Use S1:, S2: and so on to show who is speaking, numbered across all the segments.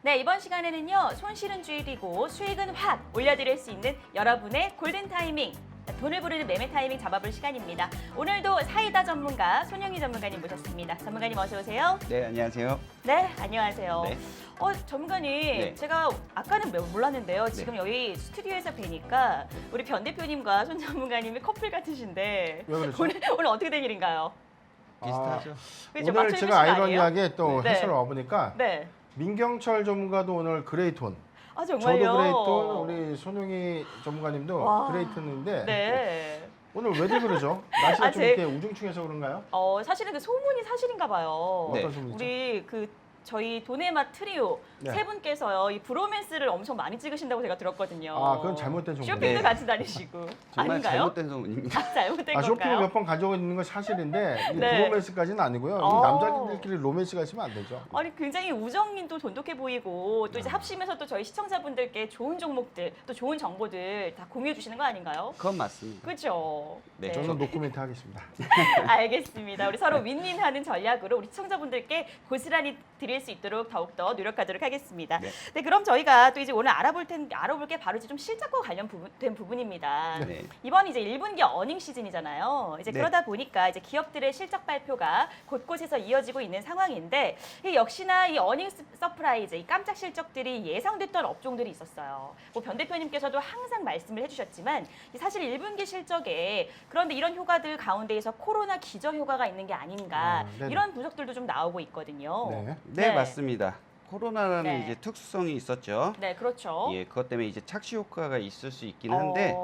S1: 네, 이번 시간에는요. 손실은 줄이고 수익은 확 올려드릴 수 있는 여러분의 골든 타이밍, 돈을 부르는 매매 타이밍 잡아볼 시간입니다. 오늘도 사이다 전문가 손영희 전문가님 모셨습니다. 전문가님 어서 오세요.
S2: 네, 안녕하세요.
S1: 네, 안녕하세요.
S2: 네.
S1: 전문가님,
S2: 네.
S1: 제가 아까는 몰랐는데요. 지금 여기 스튜디오에서 뵈니까 우리 변 대표님과 손 전문가님이 커플 같으신데
S3: 왜 그러죠?
S1: 오늘 어떻게 된 일인가요?
S2: 비슷하죠.
S1: 그렇죠?
S3: 오늘
S1: 맞춰 입으신
S3: 제가
S1: 거 아니에요?
S3: 아이러니하게 또
S1: 네.
S3: 해설을 와보니까
S1: 네.
S3: 민경철 전문가도 오늘 그레이톤,
S1: 아, 정말요?
S3: 저도 그레이톤, 우리 손용희 전문가님도
S1: 와.
S3: 그레이톤인데
S1: 네.
S3: 오늘 왜들 그러죠? 날씨가
S1: 아,
S3: 좀
S1: 제-
S3: 이렇게 우중충해서 그런가요?
S1: 사실은 그 소문이 사실인가 봐요.
S2: 네.
S3: 어떤 소문이죠?
S1: 우리 저희 도네맛 트리오
S3: 네.
S1: 세 분께서요. 이 브로맨스를 엄청 많이 찍으신다고 제가 들었거든요.
S3: 아, 그건 잘못된 정보네요.
S1: 쇼핑도
S2: 네.
S1: 같이 다니시고.
S2: 정말
S1: 아닌가요?
S2: 잘못된 소문입니다.
S1: 잘못된
S3: 쇼핑을
S1: 건가요?
S3: 몇 번 가지고 있는 건 사실인데 이게
S1: 네.
S3: 브로맨스까지는 아니고요.
S1: 어.
S3: 이 남자들끼리 로맨스가 있으면 안 되죠.
S1: 아니 굉장히 우정님도 돈독해 보이고 또
S3: 네.
S1: 이제 합심해서 또 저희 시청자분들께 좋은 종목들 또 좋은 정보들 다 공유해 주시는 거 아닌가요?
S2: 그건 맞습니다.
S1: 그렇죠.
S2: 네,
S3: 저는 노코멘트 하겠습니다.
S1: 알겠습니다. 우리 서로 윈윈하는 전략으로 우리 시청자분들께 고스란히 드릴 수 있도록 더욱더 노력하도록 하겠습니다.
S2: 네.
S1: 네, 그럼 저희가 또 이제 오늘 알아볼 게 바로 이제 좀 실적과 관련된 부분입니다.
S2: 네.
S1: 이번 이제 1분기 어닝 시즌이잖아요. 이제
S2: 네.
S1: 그러다 보니까 이제 기업들의 실적 발표가 곳곳에서 이어지고 있는 상황인데 이 역시나 이 어닝 서프라이즈, 이 깜짝 실적들이 예상됐던 업종들이 있었어요. 뭐 변 대표님께서도 항상 말씀을 해주셨지만 사실 1분기 실적에 그런데 이런 효과들 가운데에서 코로나 기저 효과가 있는 게 아닌가
S3: 네네.
S1: 이런 분석들도 좀 나오고 있거든요.
S3: 네.
S2: 네, 맞습니다. 코로나라는
S1: 네.
S2: 이제 특수성이 있었죠.
S1: 네, 그렇죠.
S2: 예, 그것 때문에 이제 착시 효과가 있을 수 있긴 한데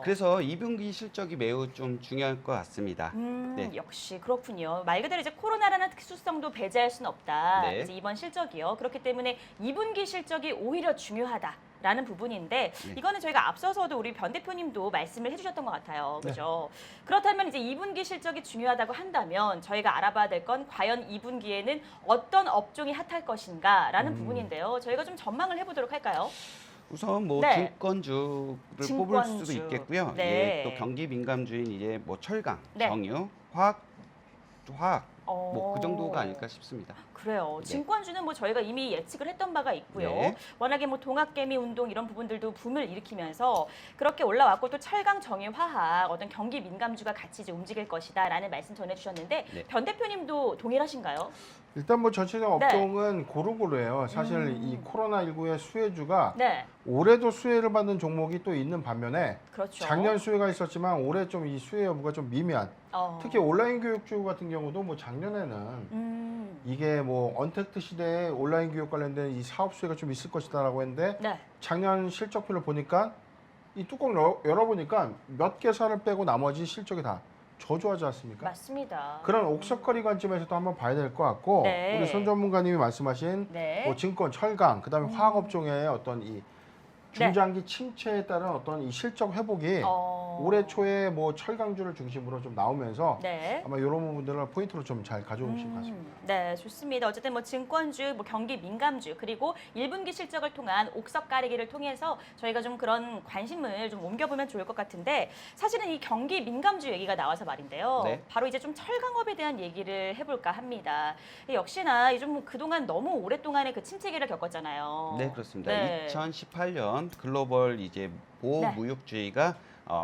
S2: 그래서 2분기 실적이 매우 좀 중요할 것 같습니다. 네.
S1: 역시 그렇군요. 말 그대로 이제 코로나라는 특수성도 배제할 수는 없다.
S2: 네.
S1: 이제 이번 실적이요. 그렇기 때문에 2분기 실적이 오히려 중요하다. 라는 부분인데
S2: 네.
S1: 이거는 저희가 앞서서도 우리 변 대표님도 말씀을 해주셨던 것 같아요. 그죠? 그렇다면 이제 2분기 실적이 중요하다고 한다면 저희가 알아봐야 될 건 과연 2분기에는 어떤 업종이 핫할 것인가라는 부분인데요. 저희가 좀 전망을 해보도록 할까요?
S2: 우선 뭐
S1: 네.
S2: 증권주를 뽑을
S1: 증권주.
S2: 수도 있겠고요.
S1: 네.
S2: 예, 또 경기 민감주인 이제 뭐 철강,
S1: 네.
S2: 정유, 화학 뭐 그 정도가 아닐까 싶습니다.
S1: 그래요.
S2: 네.
S1: 증권주는 뭐 저희가 이미 예측을 했던 바가 있고요.
S2: 네.
S1: 워낙에 뭐 동학개미 운동 이런 부분들도 붐을 일으키면서 그렇게 올라왔고 또 철강, 정유, 화학 어떤 경기 민감주가 같이 이제 움직일 것이다라는 말씀 전해주셨는데
S2: 네.
S1: 변 대표님도 동일하신가요?
S3: 일단 뭐 전체적
S1: 네.
S3: 업종은 고루고루해요. 사실 이 코로나19의 수혜주가
S1: 네,
S3: 올해도 수혜를 받는 종목이 또 있는 반면에
S1: 그렇죠.
S3: 작년 수혜가 있었지만 올해 좀 이 수혜 여부가 좀 미미한. 특히 온라인 교육주 같은 경우도 뭐 작년에는 이게 뭐 언택트 시대에 온라인 교육 관련된 이 사업 수혜가 좀 있을 것이다라고 했는데
S1: 네,
S3: 작년 실적표를 보니까 이 뚜껑 열어보니까 몇 개사를 빼고 나머지 실적이 다 저조하지 않습니까?
S1: 맞습니다.
S3: 그런 옥석거리 관점에서도 한번 봐야 될 것 같고
S1: 네.
S3: 우리 손 전문가님이 말씀하신
S1: 네.
S3: 뭐 증권, 철강, 그다음에 화학업종의 어떤 이 중장기 침체에 따른 어떤 이 실적 회복이 올해 초에 뭐 철강주를 중심으로 좀 나오면서
S1: 네.
S3: 아마 이런 부분들을 포인트로 좀 잘 가져오신 것 같습니다.
S1: 네, 좋습니다. 어쨌든 뭐 증권주, 뭐 경기 민감주, 그리고 1분기 실적을 통한 옥석 가리기를 통해서 저희가 좀 그런 관심을 좀 옮겨보면 좋을 것 같은데 사실은 이 경기 민감주 얘기가 나와서 말인데요.
S2: 네.
S1: 바로 이제 좀 철강업에 대한 얘기를 해볼까 합니다. 역시나 좀 그동안 너무 오랫동안의 그 침체기를 겪었잖아요.
S2: 네, 그렇습니다.
S1: 네.
S2: 2018년 글로벌 이제 보호
S1: 네.
S2: 무역주의가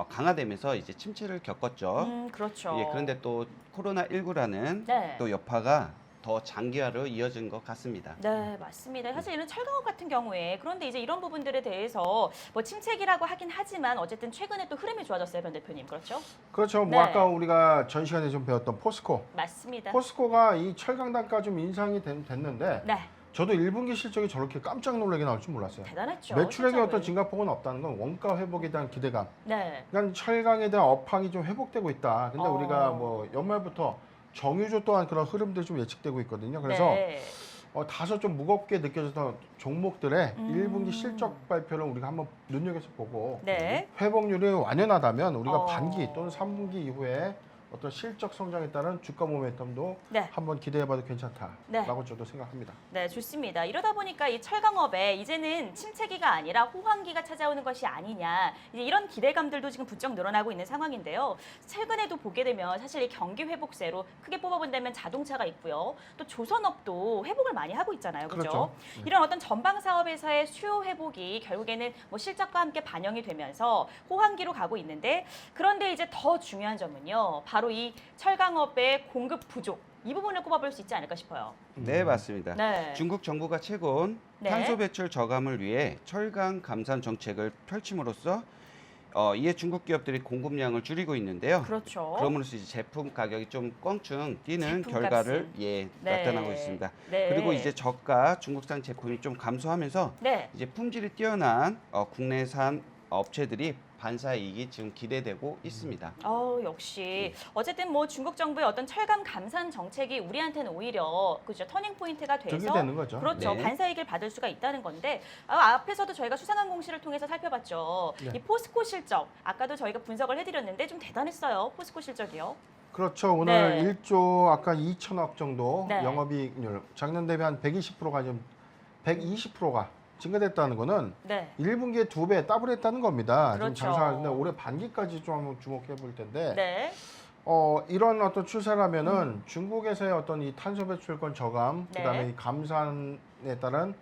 S2: 강화되면서 이제 침체를 겪었죠.
S1: 그렇죠.
S2: 예, 그런데 또 코로나19라는
S1: 네.
S2: 또 여파가 더 장기화로 이어진 것 같습니다.
S1: 네, 맞습니다. 사실 이런 철강업 같은 경우에 그런데 이제 이런 부분들에 대해서 뭐 침체기라고 하긴 하지만 어쨌든 최근에 또 흐름이 좋아졌어요, 변 대표님. 그렇죠?
S3: 그렇죠. 뭐
S1: 네.
S3: 아까 우리가 전 시간에 좀 배웠던 포스코.
S1: 맞습니다.
S3: 포스코가 이 철강 단가 좀 인상이 됐는데
S1: 네,
S3: 저도 1분기 실적이 저렇게 깜짝 놀라게 나올 줄 몰랐어요.
S1: 대단했죠.
S3: 매출액의
S1: 실적을.
S3: 어떤 증가폭은 없다는 건 원가 회복에 대한 기대감.
S1: 네,
S3: 그러니까 철강에 대한 업황이 좀 회복되고 있다. 근데 우리가 뭐 연말부터 정유주 또한 그런 흐름들이 좀 예측되고 있거든요. 그래서
S1: 네.
S3: 다소 좀 무겁게 느껴졌던 종목들의 1분기 실적 발표를 우리가 한번 눈여겨서 보고
S1: 네.
S3: 회복률이 완연하다면 우리가
S1: 어.
S3: 반기 또는 3분기 이후에 어떤 실적 성장에 따른 주가 모멘텀도
S1: 네.
S3: 한번 기대해봐도 괜찮다라고
S1: 네.
S3: 저도 생각합니다.
S1: 네, 좋습니다. 이러다 보니까 이 철강업에 이제는 침체기가 아니라 호황기가 찾아오는 것이 아니냐, 이제 이런 기대감들도 지금 부쩍 늘어나고 있는 상황인데요. 최근에도 보게 되면 사실 이 경기 회복세로 크게 뽑아본다면 자동차가 있고요. 또 조선업도 회복을 많이 하고 있잖아요. 그렇죠?
S3: 그렇죠.
S1: 이런 어떤 전방 사업에서의 수요 회복이 결국에는 뭐 실적과 함께 반영이 되면서 호황기로 가고 있는데, 그런데 이제 더 중요한 점은요. 바로 이 철강업의 공급 부족. 이 부분을 꼽아볼 수 있지 않을까 싶어요.
S2: 네, 맞습니다.
S1: 네.
S2: 중국 정부가 최근
S1: 네.
S2: 탄소 배출 저감을 위해 철강 감산 정책을 펼침으로써 이에 중국 기업들이 공급량을 줄이고 있는데요.
S1: 그렇죠.
S2: 그럼으로써 이제 제품 가격이 좀 껑충 뛰는
S1: 제품
S2: 결과를
S1: 네.
S2: 나타나고 있습니다.
S1: 네.
S2: 그리고 이제 저가 중국산 제품이 좀 감소하면서
S1: 네.
S2: 이제 품질이 뛰어난 국내산 업체들이 반사 이익이 지금 기대되고 있습니다.
S1: 역시 어쨌든 뭐 중국 정부의 어떤 철강 감산 정책이 우리한테는 오히려 그죠 터닝 포인트가
S3: 득이
S1: 돼서
S3: 되는 거죠.
S1: 그렇죠
S2: 네.
S1: 반사이익을 받을 수가 있다는 건데 앞에서도 저희가 수상한 공시를 통해서 살펴봤죠.
S3: 네.
S1: 이 포스코 실적 아까도 저희가 분석을 해드렸는데 좀 대단했어요. 포스코 실적이요.
S3: 그렇죠. 오늘
S1: 네.
S3: 1조 아까 2천억 정도
S1: 네.
S3: 영업이익률 작년 대비 한 120%가 지금 120%가 증가됐다는 거는
S1: 네.
S3: 1분기에 2배 더블했다는 겁니다.
S1: 그렇죠.
S3: 지금 장사하는데 올해 반기까지 좀 한번 주목해 볼 텐데
S1: 네.
S3: 이런 어떤 추세라면은 중국에서의 어떤 이 탄소 배출권 저감,
S1: 네.
S3: 그다음에 이 감산에 따른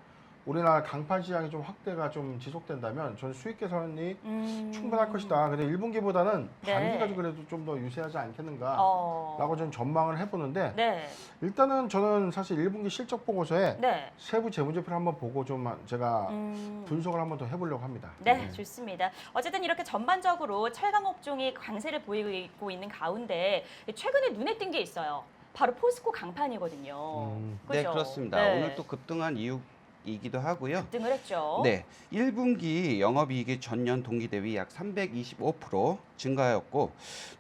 S3: 우리나라 강판 시장이 좀 확대가 좀 지속된다면 저는 수익 개선이 충분할 것이다. 근데 1분기보다는
S1: 네.
S3: 반기가 좀 그래도 좀 더 유세하지 않겠는가? 라고 좀 전망을 해보는데
S1: 네.
S3: 일단은 저는 사실 1분기 실적 보고서에
S1: 네.
S3: 세부 재무제표를 한번 보고 좀 제가
S1: 음.
S3: 분석을 한번 더 해보려고 합니다.
S1: 네, 좋습니다. 어쨌든 이렇게 전반적으로 철강 업종이 강세를 보이고 있는 가운데 최근에 눈에 띈 게 있어요. 바로 포스코 강판이거든요.
S3: 네,
S2: 네,
S1: 그죠?
S2: 그렇습니다.
S1: 네.
S2: 오늘 또 급등한 이유이기도 하고요.
S1: 등을 했죠.
S2: 네, 1분기 영업이익이 전년 동기 대비 약 325% 증가하였고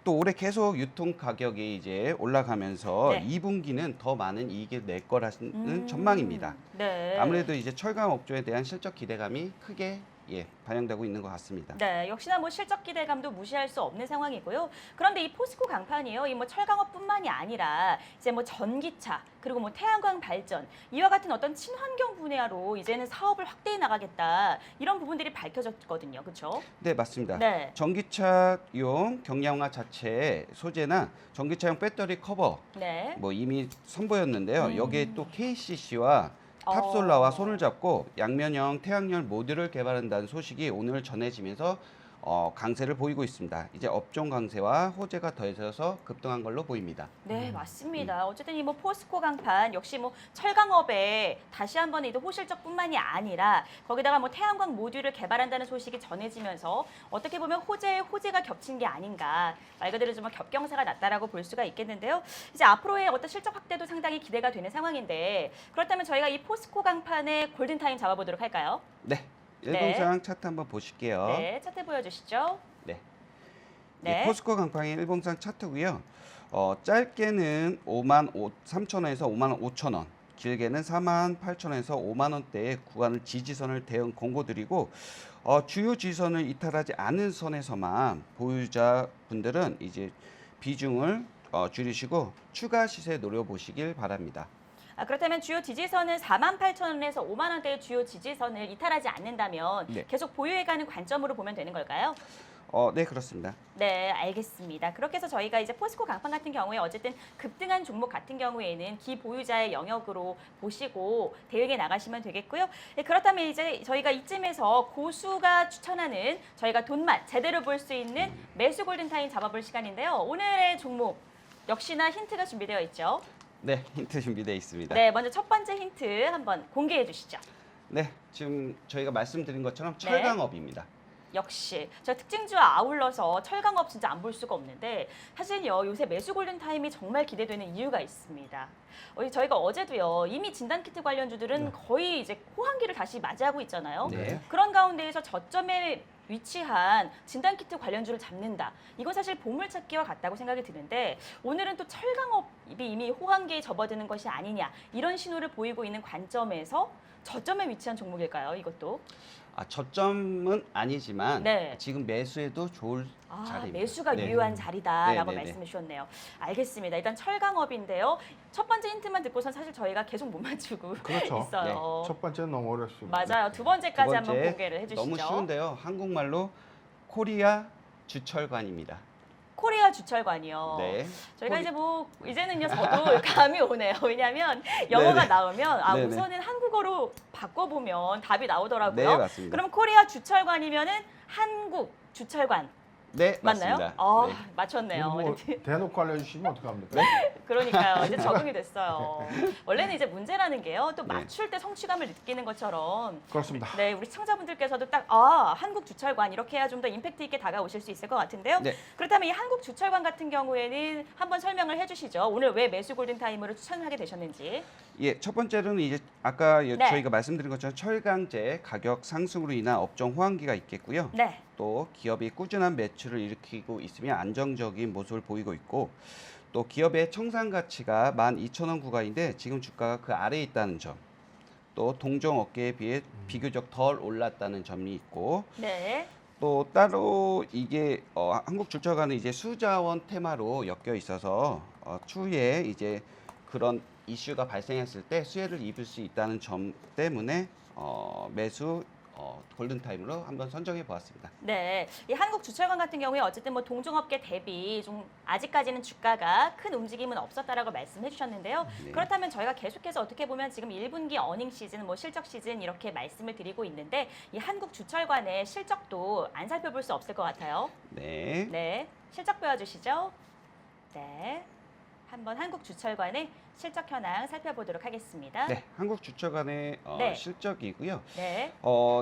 S2: 또 올해 계속 유통 가격이 이제 올라가면서
S1: 네.
S2: 2분기는 더 많은 이익을 낼 거라는 전망입니다.
S1: 네.
S2: 아무래도 이제 철강 업종에 대한 실적 기대감이 크게 반영되고 있는 것 같습니다.
S1: 네, 역시나 뭐 실적 기대감도 무시할 수 없는 상황이고요. 그런데 이 포스코 강판이요, 이 뭐 철강업뿐만이 아니라 이제 뭐 전기차 그리고 뭐 태양광 발전 이와 같은 어떤 친환경 분야로 이제는 사업을 확대해 나가겠다 이런 부분들이 밝혀졌거든요, 그렇죠?
S2: 네, 맞습니다.
S1: 네,
S2: 전기차용 경량화 자체 소재나 전기차용 배터리 커버
S1: 네.
S2: 뭐 이미 선보였는데요. 여기에 또 KCC와 탑솔라와 손을 잡고 양면형 태양열 모듈을 개발한다는 소식이 오늘 전해지면서 강세를 보이고 있습니다. 이제 업종 강세와 호재가 더해져서 급등한 걸로 보입니다.
S1: 네, 맞습니다. 어쨌든 이 뭐 포스코 강판 역시 뭐 철강업에 다시 한번 이 호실적뿐만이 아니라 거기다가 뭐 태양광 모듈을 개발한다는 소식이 전해지면서 어떻게 보면 호재에 호재가 겹친 게 아닌가 말 그대로 좀 겹경사가 났다라고 볼 수가 있겠는데요. 이제 앞으로의 어떤 실적 확대도 상당히 기대가 되는 상황인데 그렇다면 저희가 이 포스코 강판의 골든 타임 잡아보도록 할까요?
S2: 네, 일봉상 차트 한번 보실게요.
S1: 네, 차트 보여주시죠.
S2: 네.
S1: 네.
S2: 포스코 강판의 일봉상 차트고요. 짧게는 53,000원에서 55,000원, 길게는 48,000원에서 5만 원대의 구간을 지지선을 대응 공고드리고 주요 지지선을 이탈하지 않은 선에서만 보유자분들은 이제 비중을 줄이시고 추가 시세 노려보시길 바랍니다.
S1: 그렇다면 주요 지지선은 48,000원에서 5만 원대의 주요 지지선을 이탈하지 않는다면
S2: 네.
S1: 계속 보유해가는 관점으로 보면 되는 걸까요?
S2: 네, 그렇습니다.
S1: 네, 알겠습니다. 그렇게 해서 저희가 이제 포스코 강판 같은 경우에 어쨌든 급등한 종목 같은 경우에는 기보유자의 영역으로 보시고 대응해 나가시면 되겠고요. 네, 그렇다면 이제 저희가 이쯤에서 고수가 추천하는 저희가 돈맛 제대로 볼 수 있는 매수 골든타임 잡아볼 시간인데요. 오늘의 종목 역시나 힌트가 준비되어 있죠.
S2: 네, 힌트 준비되어 있습니다.
S1: 네, 먼저 첫 번째 힌트 한번 공개해 주시죠.
S2: 네, 지금 저희가 말씀드린 것처럼
S1: 네.
S2: 철강업입니다.
S1: 역시 저 특징주와 아울러서 철강업 진짜 안 볼 수가 없는데 사실요 요새 매수 골든타임이 정말 기대되는 이유가 있습니다. 저희가 어제도요 이미 진단키트 관련주들은 거의 이제 호황기를 다시 맞이하고 있잖아요.
S2: 네.
S1: 그런 가운데에서 저점에 위치한 진단키트 관련주를 잡는다. 이건 사실 보물찾기와 같다고 생각이 드는데 오늘은 또 철강업이 이미 호황기에 접어드는 것이 아니냐 이런 신호를 보이고 있는 관점에서 저점에 위치한 종목일까요? 이것도?
S2: 저점은 아니지만
S1: 네.
S2: 지금 매수에도 좋을 자리입니다.
S1: 매수가
S2: 네.
S1: 유효한 자리다라고
S2: 네, 네, 네.
S1: 말씀해 주셨네요. 알겠습니다. 일단 철강업인데요. 첫 번째 힌트만 듣고선 사실 저희가 계속 못 맞추고
S3: 그렇죠.
S1: 있어요.
S3: 첫 번째는 너무 어렵습니다.
S1: 맞아요. 두 번째까지 한번 공개를 해주시죠.
S2: 너무 쉬운데요. 한국말로 코리아 주철관입니다.
S1: 코리아 주철관이요.
S2: 네.
S1: 저희가 이제 뭐 이제는요 저도 감이 오네요. 왜냐하면 영어가
S2: 네네.
S1: 나오면
S2: 네네.
S1: 우선은 한국어로 바꿔보면 답이 나오더라고요.
S2: 네, 맞습니다.
S1: 그럼 코리아 주철관이면은 한국 주철관
S2: 네,
S1: 맞나요?
S2: 맞습니다.
S1: 아,
S2: 네.
S1: 맞췄네요.
S3: 뭐 대놓고 알려주시면 어떡합니까?
S1: 그러니까요. 이제 적응이 됐어요. 원래는 이제 문제라는 게요. 또
S2: 네.
S1: 맞출 때 성취감을 느끼는 것처럼
S3: 그렇습니다.
S1: 네, 우리 시청자분들께서도 딱 한국 주철관 이렇게 해야 좀 더 임팩트 있게 다가오실 수 있을 것 같은데요.
S2: 네.
S1: 그렇다면 이 한국 주철관 같은 경우에는 한번 설명을 해주시죠. 오늘 왜 매수 골든 타임으로 추천하게 되셨는지.
S2: 예, 첫 번째로는 이제 아까
S1: 네.
S2: 저희가 말씀드린 것처럼 철강제 가격 상승으로 인한 업종 호황기가 있겠고요.
S1: 네.
S2: 또 기업이 꾸준한 매출을 일으키고 있으며 안정적인 모습을 보이고 있고 또 기업의 청산 가치가 12,000원 구간인데 지금 주가가 그 아래에 있다는 점. 또 동종 업계에 비해 비교적 덜 올랐다는 점이 있고
S1: 네.
S2: 또 따로 이게 한국주철관은 이제 수자원 테마로 엮여 있어서 추후에 이제 그런 이슈가 발생했을 때 수혜를 입을 수 있다는 점 때문에 매수 골든타임으로 한번 선정해 보았습니다.
S1: 네, 이 한국 주철관 같은 경우에 어쨌든 뭐 동종업계 대비 좀 아직까지는 주가가 큰 움직임은 없었다라고 말씀해 주셨는데요.
S2: 네.
S1: 그렇다면 저희가 계속해서 어떻게 보면 지금 1분기 어닝 시즌, 뭐 실적 시즌 이렇게 말씀을 드리고 있는데 이 한국 주철관의 실적도 안 살펴볼 수 없을 것 같아요.
S2: 네.
S1: 네, 실적 보여주시죠. 네, 한번 한국 주철관의 실적 현황 살펴보도록 하겠습니다.
S2: 네, 한국주철관의
S1: 네.
S2: 실적이고요.
S1: 네.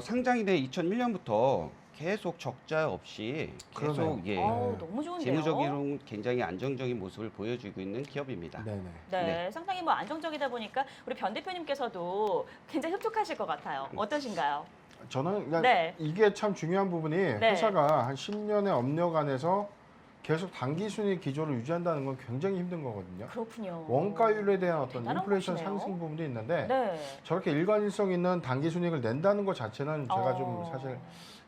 S2: 상장이 된 2001년부터 계속 적자 없이 계속
S3: 그러네요.
S2: 예,
S1: 너무 좋은데요.
S2: 재무적으로 굉장히 안정적인 모습을 보여주고 있는 기업입니다.
S3: 네네.
S1: 네,
S2: 네.
S1: 상당히 뭐 안정적이다 보니까 우리 변 대표님께서도 굉장히 흡족하실 것 같아요. 어떠신가요?
S3: 저는 그냥
S1: 네.
S3: 이게 참 중요한 부분이 회사가 한 10년의 업력 안에서 계속 단기 순위 기조를 유지한다는 건 굉장히 힘든 거거든요.
S1: 그렇군요.
S3: 원가율에 대한 어떤
S1: 대단한
S3: 인플레이션
S1: 것이네요.
S3: 상승 부분도 있는데
S1: 네.
S3: 저렇게 일관성 있는 단기 순이익을 낸다는 것 자체는 제가 좀 사실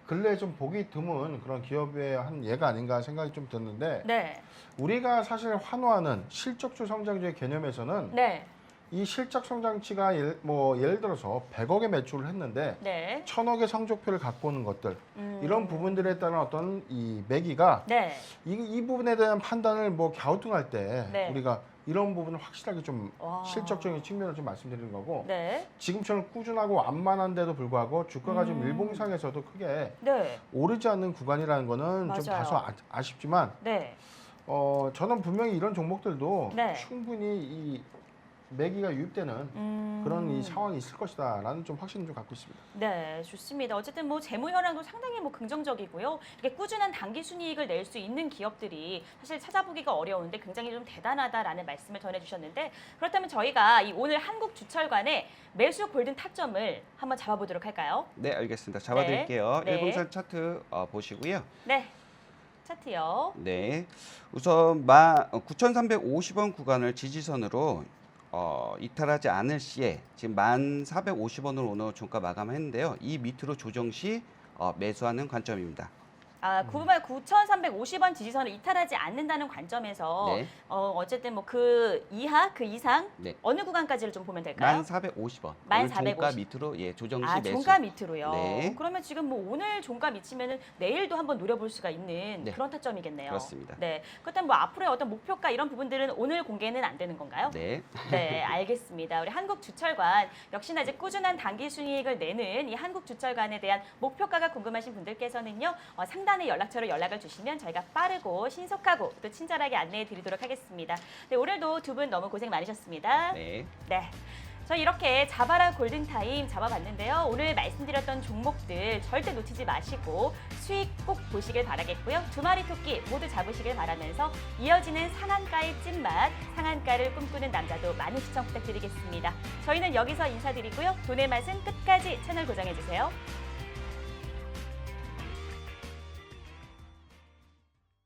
S3: 근래에 좀 보기 드문 그런 기업의 한 예가 아닌가 생각이 좀 드는데
S1: 네.
S3: 우리가 사실 환호하는 실적주 성장주의 개념에서는
S1: 네.
S3: 이 실적 성장치가 예를 들어서 100억의 매출을 했는데
S1: 네.
S3: 1000억의 성적표를 갖고 오는 것들 이런 부분들에 따른 어떤 이 매기가
S1: 네.
S3: 이 부분에 대한 판단을 뭐 갸우뚱할 때
S1: 네.
S3: 우리가 이런 부분을 확실하게 좀
S1: 와.
S3: 실적적인 측면을 좀 말씀드리는 거고
S1: 네.
S3: 지금처럼 꾸준하고 완만한데도 불구하고 주가가 좀 일봉상에서도 크게
S1: 네.
S3: 오르지 않는 구간이라는 거는
S1: 맞아요.
S3: 좀 다소 아쉽지만
S1: 네.
S3: 저는 분명히 이런 종목들도
S1: 네.
S3: 충분히 이 매기가 유입되는 그런 이 상황이 있을 것이다라는 좀 확신을 좀 갖고 있습니다.
S1: 네, 좋습니다. 어쨌든 뭐 재무 현황도 상당히 뭐 긍정적이고요. 이렇게 꾸준한 단기 순이익을 낼 수 있는 기업들이 사실 찾아보기가 어려운데 굉장히 좀 대단하다라는 말씀을 전해주셨는데 그렇다면 저희가 이 오늘 한국 주철관의 매수 골든 타점을 한번 잡아보도록 할까요?
S2: 네, 알겠습니다. 잡아드릴게요.
S1: 네.
S2: 일봉상 차트 보시고요.
S1: 네, 차트요.
S2: 네, 우선 9,350원 구간을 지지선으로 이탈하지 않을 시에 지금 1,450원으로 오늘 종가 마감했는데요. 이 밑으로 조정 시 매수하는 관점입니다.
S1: 9,350원 지지선을 이탈하지 않는다는 관점에서
S2: 네.
S1: 어쨌든 뭐 그 이하, 그 이상
S2: 네.
S1: 어느 구간까지를 좀 보면 될까요?
S2: 1,450원.
S1: 1450.
S2: 오늘 종가 밑으로 조정 시 매수.
S1: 종가 밑으로요.
S2: 네.
S1: 그러면 지금 뭐 오늘 종가 미치면은 내일도 한번 노려볼 수가 있는
S2: 네.
S1: 그런 타점이겠네요.
S2: 그렇습니다.
S1: 네. 그렇다면 뭐 앞으로의 어떤 목표가 이런 부분들은 오늘 공개는 안 되는 건가요?
S2: 네.
S1: 네, 알겠습니다. 우리 한국주철관 역시나 이제 꾸준한 단기 순이익을 내는 이 한국주철관에 대한 목표가가 궁금하신 분들께서는요. 상단의 연락처로 연락을 주시면 저희가 빠르고 신속하고 또 친절하게 안내해 드리도록 하겠습니다. 네, 오늘도 두 분 너무 고생 많으셨습니다.
S2: 네.
S1: 네. 저희 이렇게 잡아라 골든타임 잡아봤는데요. 오늘 말씀드렸던 종목들 절대 놓치지 마시고 수익 꼭 보시길 바라겠고요. 두 마리 토끼 모두 잡으시길 바라면서 이어지는 상한가의 찐맛, 상한가를 꿈꾸는 남자도 많은 시청 부탁드리겠습니다. 저희는 여기서 인사드리고요. 돈의 맛은 끝까지 채널 고정해주세요.